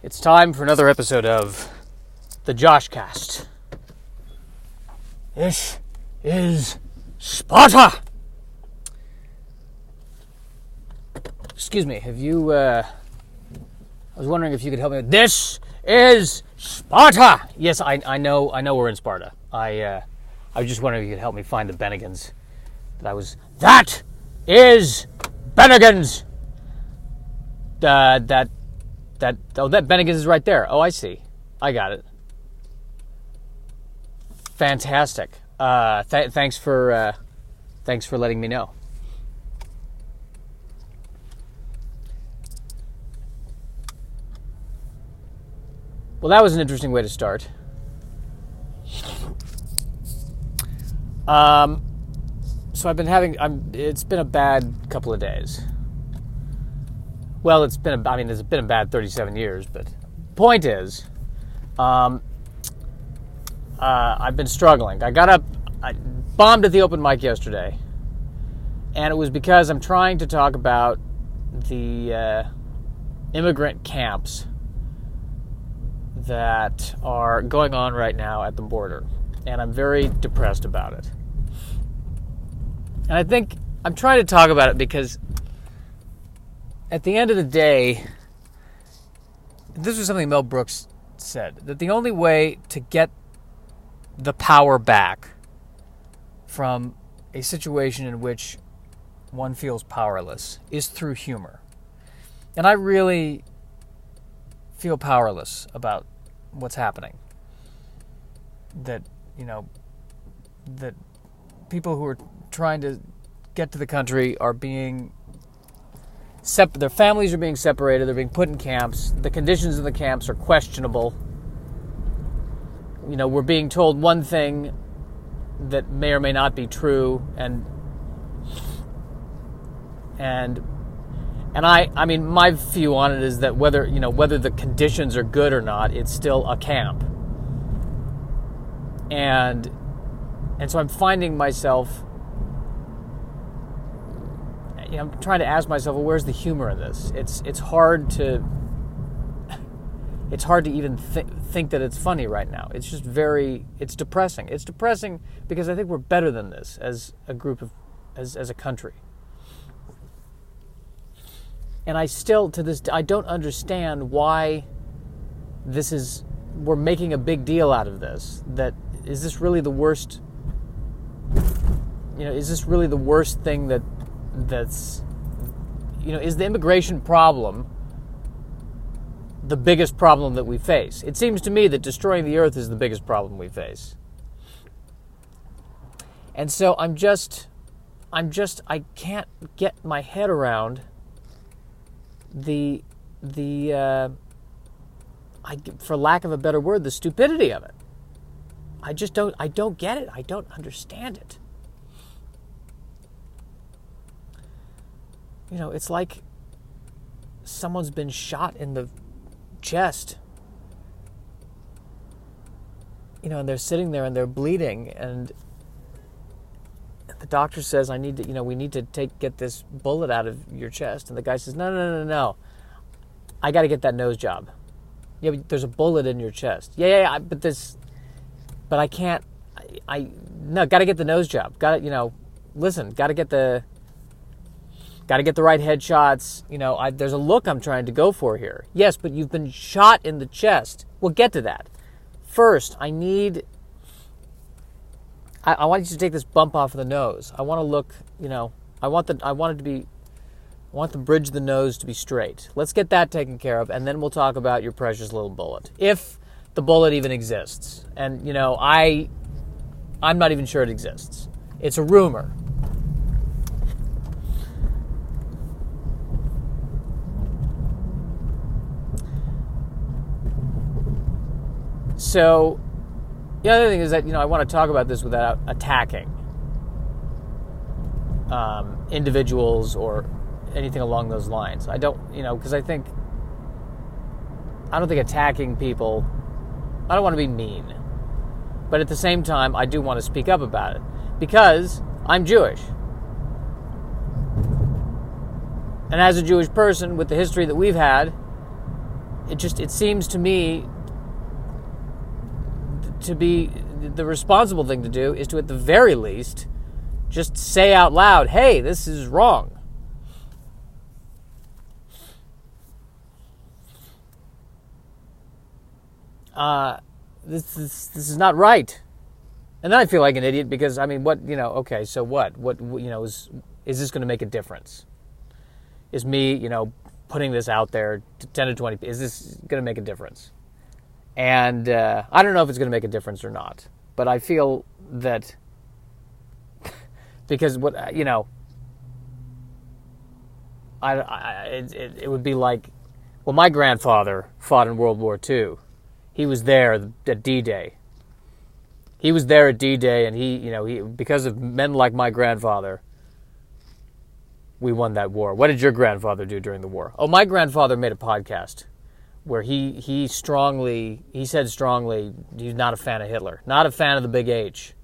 It's time for another episode of the Joshcast. This is Sparta! Excuse me, have you, I was wondering if you could help me with this is Sparta! Yes, I know we're in Sparta. I was just wondering if you could help me find the Bennigans. That is Bennigans! That Bennigans is right there. Oh, I see. I got it. Fantastic. Thanks for letting me know. Well, that was an interesting way to start. So it's been a bad couple of days. Well, it's been a bad 37 years, but point is, I've been struggling. I bombed at the open mic yesterday, and it was because I'm trying to talk about the immigrant camps that are going on right now at the border, and I'm very depressed about it. And I think I'm trying to talk about it because at the end of the day, this was something Mel Brooks said, that the only way to get the power back from a situation in which one feels powerless is through humor. And I really feel powerless about what's happening. That people who are trying to get to the country are being their families are being separated, they're being put in camps, the conditions in the camps are questionable. We're being told one thing that may or may not be true, and I mean my view on it is that whether the conditions are good or not, it's still a camp. And so I'm finding myself I'm trying to ask myself, well, where's the humor in this? It's hard to even think that it's funny right now. It's just it's depressing. It's depressing because I think we're better than this as a group of, as a country. And I still, to this, I don't understand why we're making a big deal out of this. Is this really the worst, is this really the worst thing that's is the immigration problem the biggest problem that we face? It seems to me that destroying the earth is the biggest problem we face. And so I can't get my head around for lack of a better word, the stupidity of it. I don't get it. I don't understand it. It's like someone's been shot in the chest. And they're sitting there and they're bleeding, and the doctor says, we need to get this bullet out of your chest. And the guy says, no. I got to get that nose job. Yeah, but there's a bullet in your chest. Yeah, but I can't, got to get the nose job. Got to, listen, got to get the right headshots. There's a look I'm trying to go for here. Yes, but you've been shot in the chest. We'll get to that. First, I want you to take this bump off of the nose. I want to look, I want the bridge of the nose to be straight. Let's get that taken care of, and then we'll talk about your precious little bullet. If the bullet even exists. And, I'm not even sure it exists. It's a rumor. So, the other thing is that, I want to talk about this without attacking individuals or anything along those lines. I don't, because I don't think attacking people, I don't want to be mean. But at the same time, I do want to speak up about it because I'm Jewish. And as a Jewish person, with the history that we've had, it seems to me to be the responsible thing to do is to, at the very least, just say out loud, hey, this is wrong. This is not right. And then I feel like an idiot because, I mean, okay, so what? Is this going to make a difference? Is me, putting this out there to 10 to 20, is this going to make a difference? And I don't know if it's going to make a difference or not. But I feel that because it would be like, well, my grandfather fought in World War II. He was there at D-Day. He was there at D-Day, and he because of men like my grandfather, we won that war. What did your grandfather do during the war? Oh, my grandfather made a podcast where he said strongly he's not a fan of Hitler, not a fan of the Big H.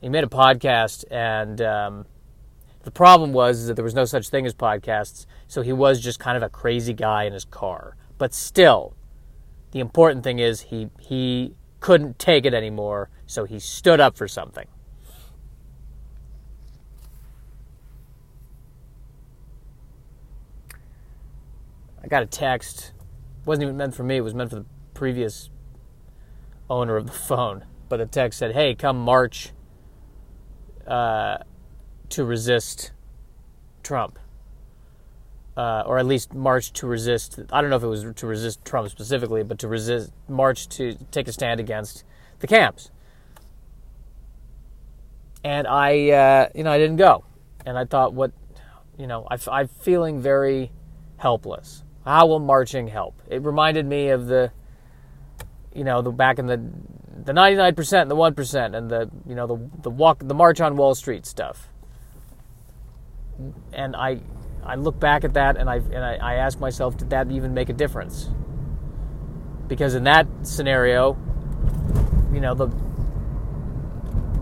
He made a podcast, and the problem was that there was no such thing as podcasts, so he was just kind of a crazy guy in his car. But still, the important thing is he couldn't take it anymore, so he stood up for something. I got a text. It wasn't even meant for me. It was meant for the previous owner of the phone. But the text said, hey, come march to resist Trump. Or at least march to resist, I don't know if it was to resist Trump specifically, but to march to take a stand against the camps. And I didn't go. And I thought, I'm feeling very helpless. How will marching help? It reminded me of the back in the 99% and the 1% and the March on Wall Street stuff. And I look back at that and I ask myself, did that even make a difference? Because in that scenario,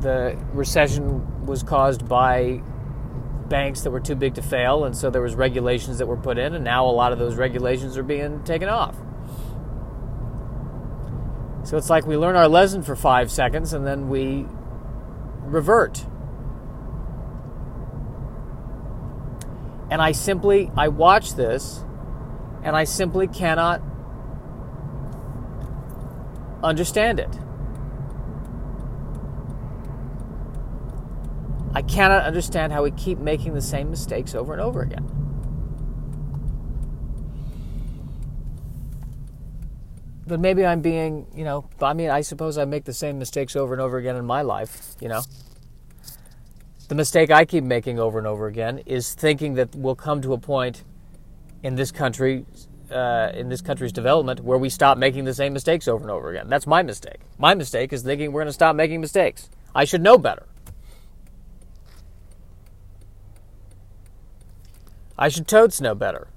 the recession was caused by banks that were too big to fail, and so there was regulations that were put in, and now a lot of those regulations are being taken off. So it's like we learn our lesson for 5 seconds and then we revert. And I watch this, and I simply cannot understand it. I cannot understand how we keep making the same mistakes over and over again. But maybe I'm being, I suppose I make the same mistakes over and over again in my life, The mistake I keep making over and over again is thinking that we'll come to a point in this country's development where we stop making the same mistakes over and over again. That's my mistake. My mistake is thinking we're going to stop making mistakes. I should know better. I should totes know better.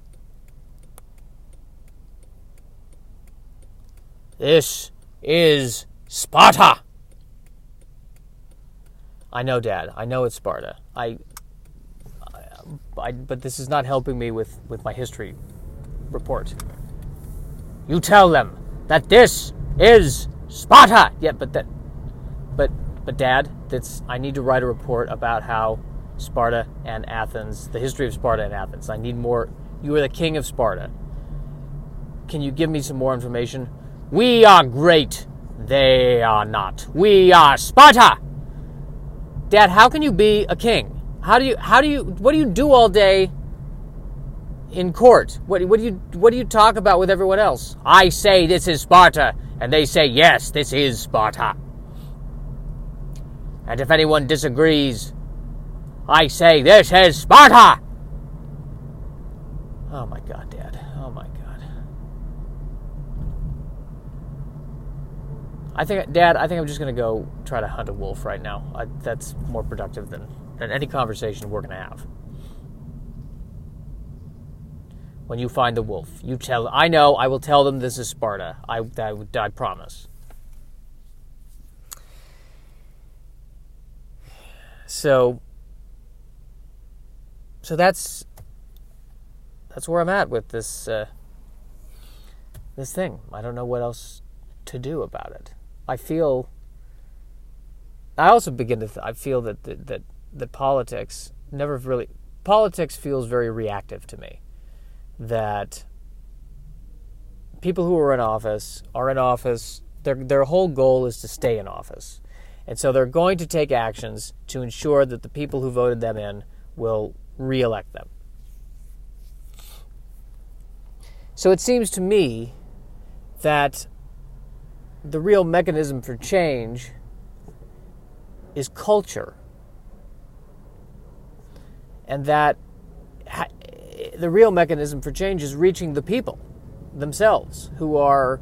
This is Sparta. I know, Dad. I know it's Sparta. But this is not helping me with my history report. You tell them that this is Sparta. Yeah, but Dad, I need to write a report about how Sparta and Athens, the history of Sparta and Athens. I need more. You are the king of Sparta. Can you give me some more information? We are great. They are not. We are Sparta. Dad, how can you be a king? What do you do all day in court? What do you talk about with everyone else? I say this is Sparta, and they say yes, this is Sparta. And if anyone disagrees, I say this is Sparta. Oh my God, Dad. Oh my God. Dad, I think I'm just going to go try to hunt a wolf right now. That's more productive than any conversation we're going to have. When you find the wolf, I will tell them this is Sparta. I promise. So that's where I'm at with this this thing. I don't know what else to do about it. I also begin to I feel that politics never really... Politics feels very reactive to me. That people who are in office, their whole goal is to stay in office. And so they're going to take actions to ensure that the people who voted them in will re-elect them. So it seems to me that the real mechanism for change is culture. And that the real mechanism for change is reaching the people themselves who are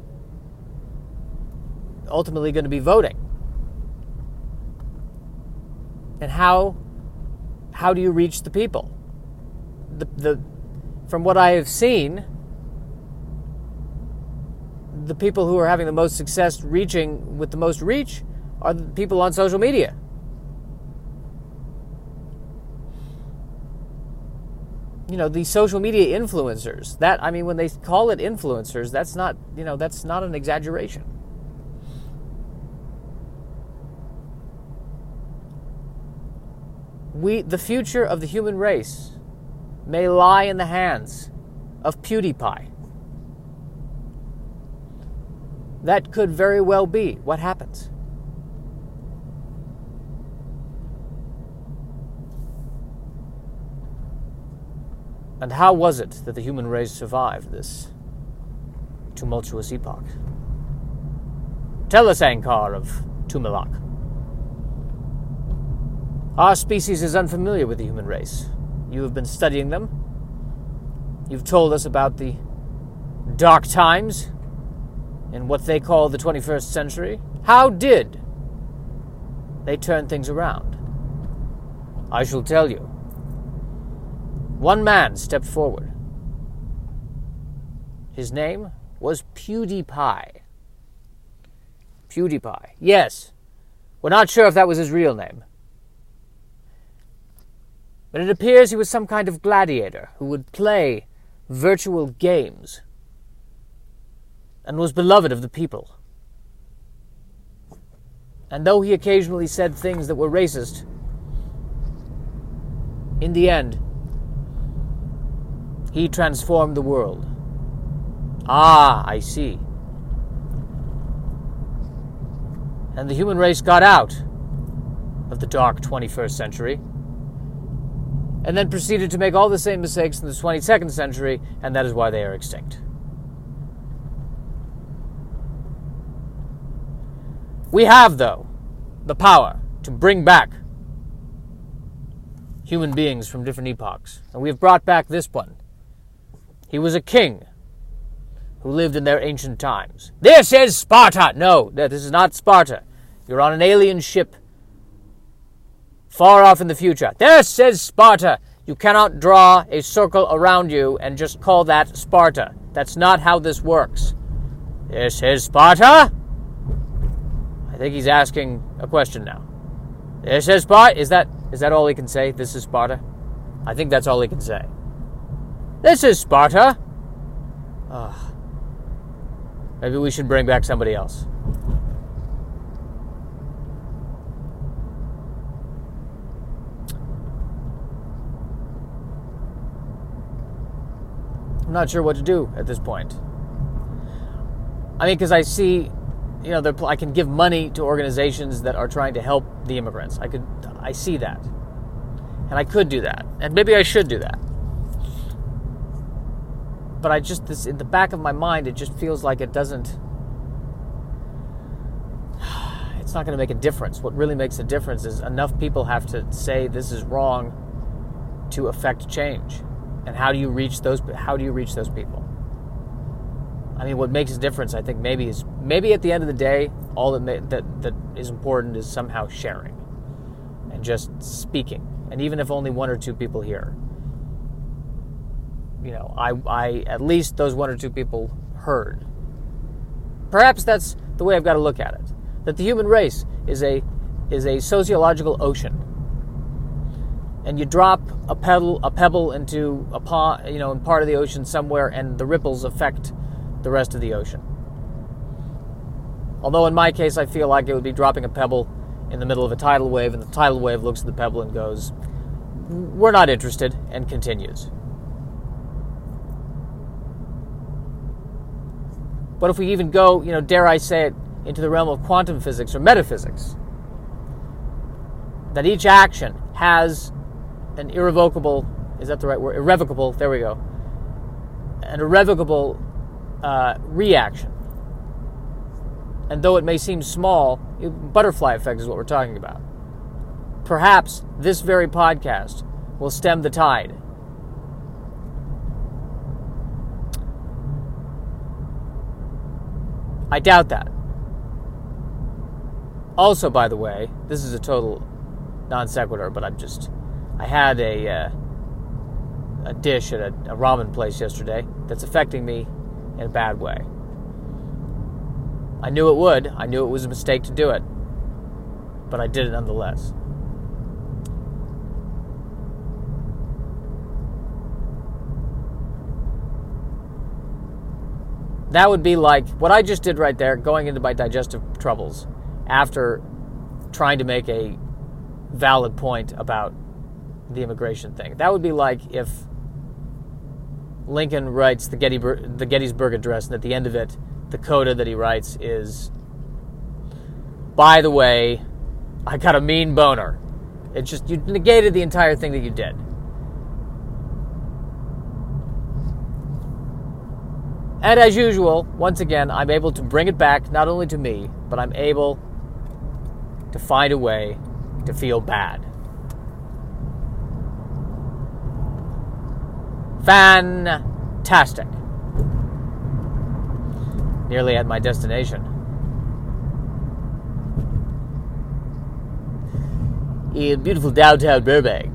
ultimately going to be voting. And how do you reach the people? From what I have seen, the people who are having the most success reaching with the most reach are the people on social media. You know, the social media influencers. When they call it influencers, that's not an exaggeration. The future of the human race may lie in the hands of PewDiePie. That could very well be what happens. And how was it that the human race survived this tumultuous epoch? Tell us, Ankar of Tumilak. Our species is unfamiliar with the human race. You have been studying them. You've told us about the dark times in what they call the 21st century. How did they turn things around? I shall tell you. One man stepped forward. His name was PewDiePie. PewDiePie. Yes. We're not sure if that was his real name. But it appears he was some kind of gladiator who would play virtual games and was beloved of the people. And though he occasionally said things that were racist, in the end, he transformed the world. Ah, I see. And the human race got out of the dark 21st century and then proceeded to make all the same mistakes in the 22nd century, and that is why they are extinct. We have, though, the power to bring back human beings from different epochs, and we have brought back this one. He was a king who lived in their ancient times. This is Sparta! No, this is not Sparta. You're on an alien ship far off in the future. This is Sparta! You cannot draw a circle around you and just call that Sparta. That's not how this works. This is Sparta? I think he's asking a question now. This is Sparta? Is that all he can say? This is Sparta? I think that's all he can say. This is Sparta? Maybe we should bring back somebody else. I'm not sure what to do at this point. I mean, because I see, I can give money to organizations that are trying to help the immigrants. I see that. And I could do that. And maybe I should do that. But in the back of my mind, it just feels like it's not going to make a difference. What really makes a difference is enough people have to say this is wrong to affect change. And how do you reach those people? I mean, what makes a difference, I think, maybe at the end of the day, all that is important is somehow sharing and just speaking. And even if only one or two people hear, I at least those one or two people heard. Perhaps that's the way I've got to look at it. That the human race is a sociological ocean. And you drop a pebble into a pond, in part of the ocean somewhere, and the ripples affect the rest of the ocean. Although in my case, I feel like it would be dropping a pebble in the middle of a tidal wave, and the tidal wave looks at the pebble and goes, "We're not interested," and continues. But if we even go, dare I say it, into the realm of quantum physics or metaphysics, that each action has an irrevocable, is that the right word? Irrevocable, there we go. An irrevocable reaction. And though it may seem small, butterfly effect is what we're talking about. Perhaps this very podcast will stem the tide. I doubt that. Also, by the way, this is a total non sequitur, but I had a dish at a ramen place yesterday that's affecting me in a bad way. I knew it would. I knew it was a mistake to do it, but I did it nonetheless. That would be like what I just did right there, going into my digestive troubles after trying to make a valid point about the immigration thing. That would be like if Lincoln writes the Gettysburg Address, and at the end of it, the coda that he writes is, "By the way, I got a mean boner." It's just, you negated the entire thing that you did. And as usual, once again, I'm able to bring it back, not only to me, but I'm able to find a way to feel bad. Fantastic. Nearly at my destination. In beautiful downtown Burbank.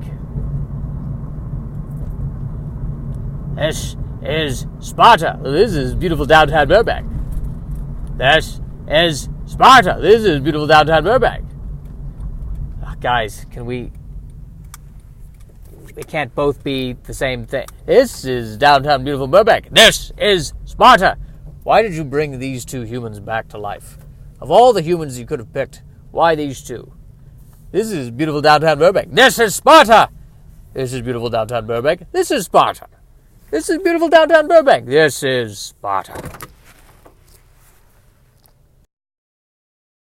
This is Sparta. This is beautiful downtown Burbank. This is Sparta. This is beautiful downtown Burbank. Guys, we can't both be the same thing. This is downtown beautiful Burbank. This is Sparta. Why did you bring these two humans back to life? Of all the humans you could have picked, why these two? This is beautiful downtown Burbank. This is Sparta. This is beautiful downtown Burbank. This is Sparta. This is beautiful downtown Burbank. This is Sparta.